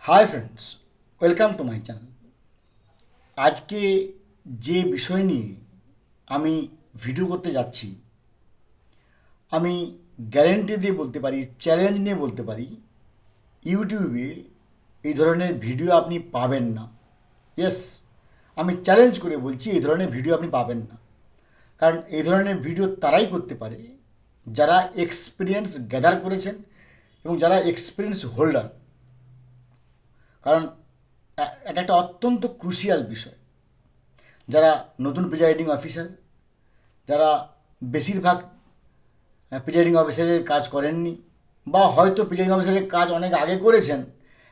Hi friends, welcome to my channel. আজকে যে বিষয় নিয়ে আমি ভিডিও করতে যাচ্ছি, আমি গ্যারেন্টি দিয়ে বলতে পারি, চ্যালেঞ্জ নিয়ে বলতে পারি, ইউটিউবে এই ধরনের ভিডিও আপনি পাবেন না। ইয়েস, আমি চ্যালেঞ্জ করে বলছি এই ধরনের ভিডিও আপনি পাবেন না। কারণ এই ধরনের ভিডিও তারাই করতে পারে যারা এক্সপিরিয়েন্স গ্যাদার করেছেন এবং যারা এক্সপিরিয়েন্স হোল্ডার। কারণ এটা একটা অত্যন্ত ক্রুশিয়াল বিষয়। যারা নতুন প্রিজাইডিং অফিসার, যারা বেশিরভাগ প্রিজাইডিং অফিসারের কাজ করেননি, বা হয়তো প্রিজাইডিং অফিসারের কাজ অনেক আগে করেছেন,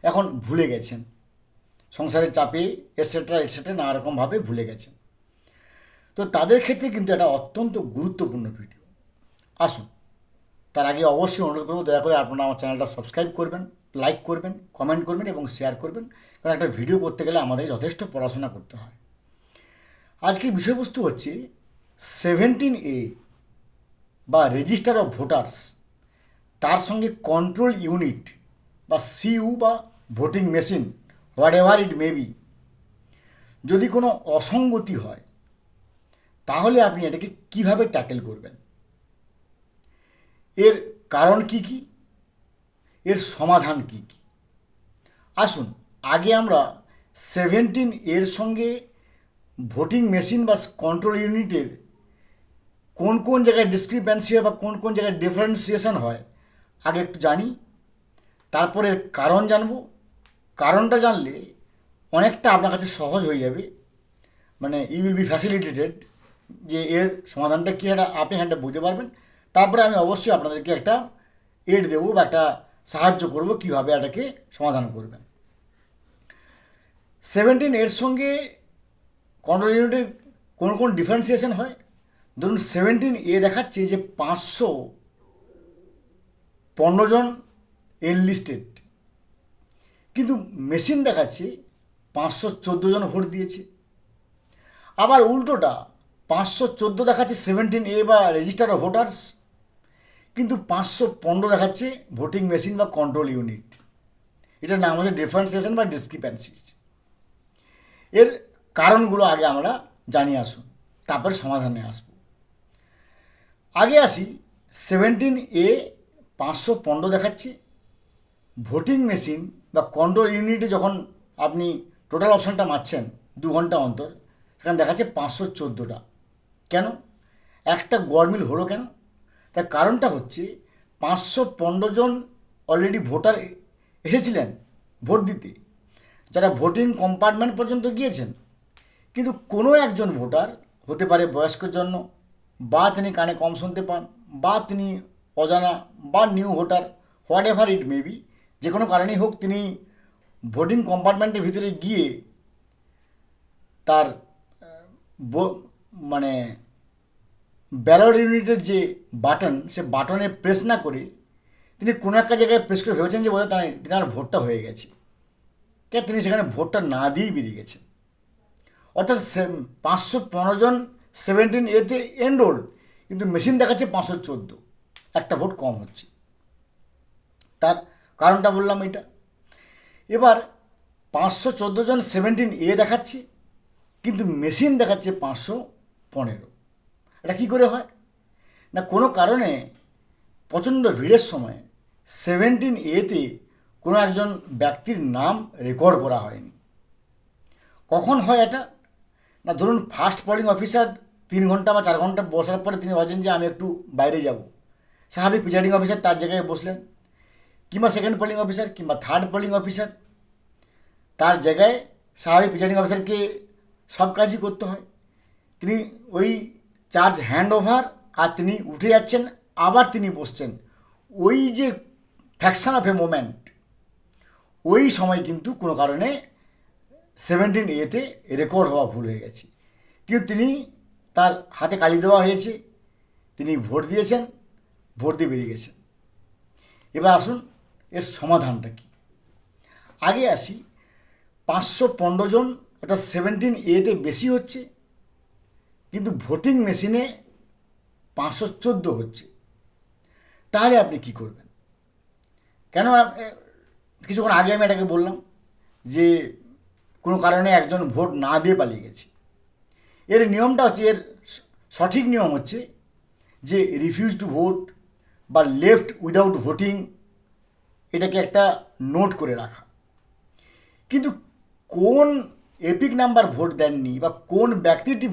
এখন ভুলে গেছেন, সংসারের চাপে এটসেট্রা এটসেট্রা নানা রকমভাবে ভুলে গেছেন, তো তাদের ক্ষেত্রে কিন্তু এটা অত্যন্ত গুরুত্বপূর্ণ ভিডিও। আসুন, তার আগে অবশ্যই অনুরোধ করবো, দয়া করে আপনারা আমার চ্যানেলটা সাবস্ক্রাইব করবেন, লাইক করবেন, কমেন্ট করবেন এবং শেয়ার করবেন। কারণ একটা ভিডিও করতে গেলে আমাদের যথেষ্ট পড়াশোনা করতে হয়। আজকের বিষয়বস্তু হচ্ছে 17A বা রেজিস্টার অফ ভোটার্স, তার সঙ্গে কন্ট্রোল ইউনিট বা সিইউ বা voting machine, what ever it may be, যদি কোনো অসঙ্গতি হয় তাহলে আপনি এটাকে কিভাবে ট্যাকেল করবেন, এর কারণ কি কি, এর সমাধান কি কি। আসুন, আগে আমরা 17 এর সঙ্গে ভোটিং মেশিন বা কন্ট্রোল ইউনিটের কোন কোন জায়গায় ডিসক্রিপেন্সি হয় বা কোন কোন জায়গায় ডিফারেন্সিয়েশন হয় আগে একটু জানি, তারপরে কারণ জানবো। কারণটা জানলে অনেকটা আপনার কাছে সহজ হয়ে যাবে, মানে ইউ উইল বি ফ্যাসিলিটেটেড, যে এর সমাধানটা কী এটা আপনি হ্যান্ডে বুঝতে পারবেন। তারপরে আমি অবশ্যই আপনাদেরকে একটা এড দেবো বা একটা সাহায্য করব কীভাবে এটাকে সমাধান করবেন। 17 এর সঙ্গে কন্ট্রোল ইউনিটের কোন কোন ডিফারেন্সিয়েশন হয়, ধরুন 17A দেখাচ্ছে যে 515 জন এনলিস্টেড, কিন্তু মেশিন দেখাচ্ছে 514 জন ভোট দিয়েছে। আবার উল্টোটা 514 দেখাচ্ছে 17A বা রেজিস্টার অফ ভোটার্স, কিন্তু 515 দেখাচ্ছে ভোটিং মেশিন বা কন্ট্রোল ইউনিট। এটার নাম হচ্ছে ডিফারেন্সিয়েশন বা ডিসক্রিপেন্সিস। এর কারণগুলো আগে আমরা জানিয়ে আসুন, তারপরে সমাধানে আসব। আগে আসি, 17A 515 দেখাচ্ছে, ভোটিং মেশিন বা কন্ট্রোল ইউনিটে যখন আপনি টোটাল অপশানটা মারছেন 2 ঘন্টা অন্তর, সেখানে দেখাচ্ছে 514টা। কেন একটা গড়মিল হলো কেন? তার কারণটা হচ্ছে 515 জন অলরেডি ভোটার এসেছিলেন ভোট দিতে, যারা ভোটিং কম্পার্টমেন্ট পর্যন্ত গিয়েছেন, কিন্তু কোনো একজন ভোটার, হতে পারে বয়স্কের জন্য, বা তিনি কানে কম শুনতে পান, বা তিনি অজানা বা new voter, what ever it may be, যে কোনো কারণেই হোক, তিনি ভোটিং কম্পার্টমেন্টের ভিতরে গিয়ে তার মানে ব্যালট ইউনিটের যে বাটন, সে বাটনে প্রেস না করে তিনি কোনো একটা জায়গায় প্রেস করে ভেবেছেন যে বোধহয় তিনার ভোটটা হয়ে গেছে, কে তিনি সেখানে ভোটটা না দিয়েই বেরিয়ে গেছেন। অর্থাৎ 515 জন 17Aতে এনরোল্ড, কিন্তু মেশিন দেখাচ্ছে 514, একটা ভোট কম হচ্ছে। তার কারণটা বললাম এটা। এবার 514 জন 17A দেখাচ্ছে, কিন্তু মেশিন দেখাচ্ছে 515। এটা কী করে হয় না, কোনো কারণে প্রচণ্ড ভিড়ের সময় 17Aতে কোনো একজন ব্যক্তির নাম রেকর্ড করা হয়নি। কখন হয় এটা না, ধরুন ফার্স্ট পোলিং অফিসার 3 ঘন্টা বা 4 ঘন্টা বসার পরে তিনি ভাবছেন যে আমি একটু বাইরে যাব, স্বাভাবিক প্রিজাইডিং অফিসার তার জায়গায় বসলেন, কিংবা সেকেন্ড পোলিং অফিসার কিংবা থার্ড পোলিং অফিসার তার জায়গায়, স্বাভাবিক প্রিজাইডিং অফিসারকে সব কাজই করতে হয়, তিনি ওই চার্জ হ্যান্ড ওভার আর তিনি উঠে যাচ্ছেন, আবার তিনি বসছেন। ওই যে ফ্র্যাকশন অফ এ মোমেন্ট, ওই সময় কিন্তু কোনো কারণে 17Aতে রেকর্ড হওয়া ভুল হয়ে গেছে, কিন্তু তিনি, তার হাতে কালি দেওয়া হয়েছে, তিনি ভোট দিয়েছেন, ভোট দিয়ে বেরিয়ে গেছেন। এবার আসুন এর সমাধানটা কি। আগে আসি, 515 জন অর্থাৎ 17Aতে বেশি হচ্ছে, কিন্তু ভোটিং মেশিনে 514 হচ্ছে। তাহলে আপনি কি করবেন? কেন কিছুক্ষণ আগে আমি এটাকে বললাম, যে কোনো কারণে একজন ভোট না দিয়ে পালিয়ে গেছে। এর নিয়মটা হচ্ছে, এর সঠিক নিয়ম হচ্ছে যে রিফিউজ টু ভোট বা লেফট উইদাউট ভোটিং, এটাকে একটা নোট করে রাখা। কিন্তু কোন এপিক নাম্বার ভোট দেননি বা কোন ব্যক্তিটি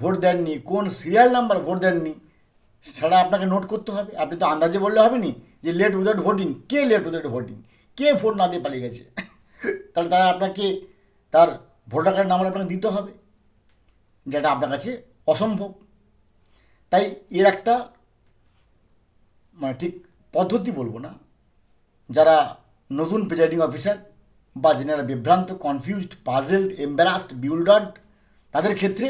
ভোট দেননি, কোন সিরিয়াল নাম্বার ভোট দেননি, সেটা আপনাকে নোট করতে হবে। আপনি তো আন্দাজে বললে হবে নি যে লেট উইদাউট ভোটিং, কে লেট উইদাউট ভোটিং, কে ভোট না দিয়ে পালিয়ে গেছে। তাহলে তারা আপনাকে তার ভোটার কার্ড নাম্বার আপনাকে দিতে হবে, যেটা আপনার কাছে অসম্ভব। তাই এর একটা মানে ঠিক পদ্ধতি বলবো না, যারা নতুন প্রিজাইডিং অফিসার বা যারা বিভ্রান্ত, কনফিউজড, পাজেলড, এম্বারাসড, বিউল্ডার্ড, তাদের ক্ষেত্রে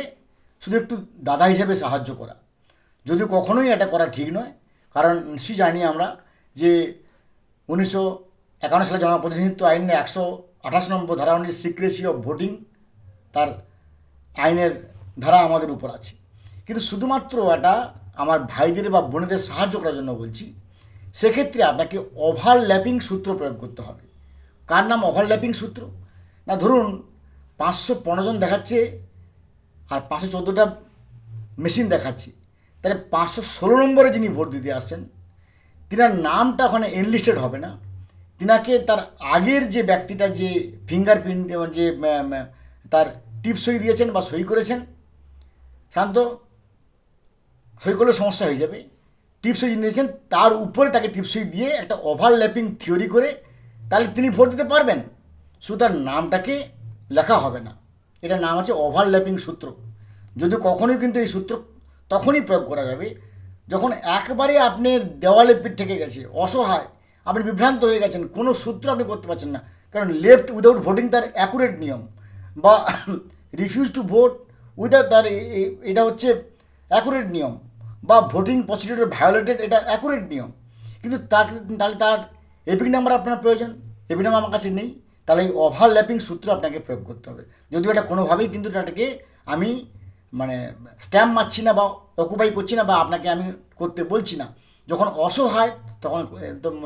শুধু একটু দাদা হিসেবে সাহায্য করা, যদিও কখনোই এটা করা ঠিক নয়। কারণ নিশ্চয়ই জানি আমরা যে 1951 সালে জনপ্রতিনিধিত্ব আইনে 128 নম্বর ধারা অনুযায়ী সিক্রেসি অফ ভোটিং, তার আইনের ধারা আমাদের উপর আছে। কিন্তু শুধুমাত্র এটা আমার ভাইদের বা বোনেদের সাহায্য করার জন্য বলছি। সেক্ষেত্রে আপনাকে ওভারল্যাপিং সূত্র প্রয়োগ করতে হবে। কার নাম ওভারল্যাপিং সূত্র? না, ধরুন 515 জন দেখাচ্ছে আর 514টা মেশিন দেখাচ্ছে, তাহলে 516 নম্বরে যিনি ভোট দিতে আসছেন, তিনার নামটা ওখানে এনলিস্টেড হবে না। তিনাকে তার আগের যে ব্যক্তিটা যে ফিঙ্গারপ্রিন্ট যে তার টিপ সই দিয়েছেন বা সই করেছেন, শান্ত সই করলে সমস্যা হয়ে যাবে। টিপসই দিয়েছেন তার উপরে তাকে টিপসই দিয়ে একটা ওভারল্যাপিং থিওরি করে তাহলে তিনি ভোট দিতে পারবেন। শুধু তার নামটাকে লেখা হবে না। এটার নাম হচ্ছে ওভারল্যাপিং সূত্র। যদি কখনোই কিন্তু এই সূত্র তখনই প্রয়োগ করা যাবে যখন একবারে আপনার দেওয়ালে পিঠ থেকে গেছে, অসহায়, আপনি বিভ্রান্ত হয়ে গেছেন, কোনো সূত্র আপনি করতে পারছেন না। কারণ লেফট উইদাউট ভোটিং তার অ্যাকুরেট নিয়ম, বা রিফিউজ টু ভোট উইদাউট, তার এটা হচ্ছে অ্যাকুরেট নিয়ম, বা ভোটিং প্রসিডিউর ভায়োলেটেড, এটা অ্যাকুরেট নিয়ম। কিন্তু তাহলে তার এপিক নাম্বার আপনার প্রয়োজন, এপিক নাম্বার আমার কাছে নেই। তাহলে এই ওভারল্যাপিং সূত্র আপনাকে প্রয়োগ করতে হবে। যদিও এটা কোনোভাবেই কিন্তু এটাকে আমি মানে স্ট্যাম্প মারছি না বা অকুপাই করছি না বা আপনাকে আমি করতে বলছি না। যখন অসহায় তখন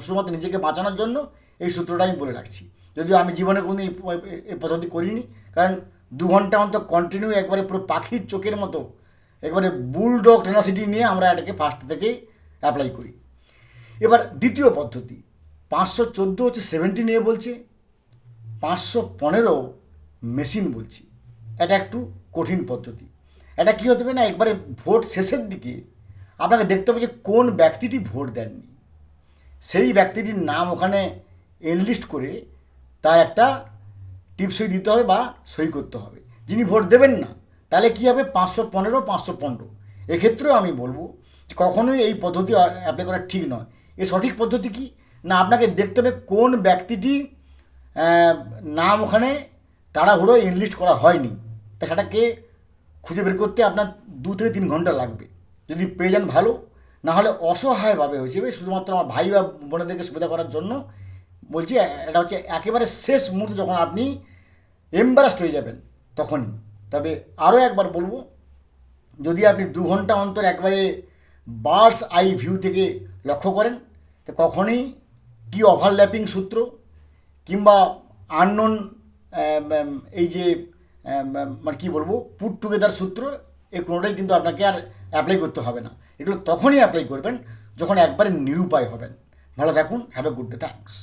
শুধুমাত্র নিজেকে বাঁচানোর জন্য এই সূত্রটা আমি বলে রাখছি। যদিও আমি জীবনে কোনো এই পদ্ধতি করিনি, কারণ 2 ঘন্টা অন্তর কন্টিনিউ একবারে পুরো পাখির চোখের মতো একবারে বুলডগ টেনাসিটি নিয়ে আমরা এটাকে ফার্স্ট থেকে অ্যাপ্লাই করি। এবার দ্বিতীয় পদ্ধতি, 514 হচ্ছে 70 নিয়ে বলছে, 515 মেশিন বলছি। এটা একটু কঠিন পদ্ধতি। এটা কী হতে হবে না, একবারে ভোট শেষের দিকে আপনাকে দেখতে হবে যে কোন ব্যক্তিটি ভোট দেননি, সেই ব্যক্তিটির নাম ওখানে এনলিস্ট করে তার একটা টিপসই দিতে হবে বা সই করতে হবে। যিনি ভোট দেবেন না, তাহলে কী হবে, 515 515। এক্ষেত্রেও আমি বলবো যে কখনোই এই পদ্ধতি অ্যাপ্লাই করা ঠিক নয়। এর সঠিক পদ্ধতি কি না, আপনাকে দেখতে হবে কোন ব্যক্তিটি নাম ওখানে তাড়াহুড়ো এনলিস্ট করা হয়নি, তা সেটাকে খুঁজে বের করতে আপনার 2 থেকে 3 ঘন্টা লাগবে। যদি পেয়ে যান ভালো, না হলে অসহায়ভাবে হিসেবে শুধুমাত্র আমার ভাই বা বোনেদেরকে সুবিধা করার জন্য বলছি, এটা হচ্ছে একেবারে শেষ মুহূর্তে যখন আপনি এম্বারাসড হয়ে যাবেন তখনই। তবে আরও একবার বলবো, যদি আপনি 2 ঘন্টা অন্তর একবারে বার্ডস আই ভিউ থেকে লক্ষ্য করেন, তো কখনোই কি ওভারল্যাপিং সূত্র কিংবা আননোন এই যে মানে কী বলবো পুট টুগেদার সূত্র, এই কোনোটাই কিন্তু আপনাকে আর অ্যাপ্লাই করতে হবে না। এগুলো তখনই অ্যাপ্লাই করবেন যখন একবারে নিরুপায় হবেন। ভালো থাকুন, have a good day, thanks.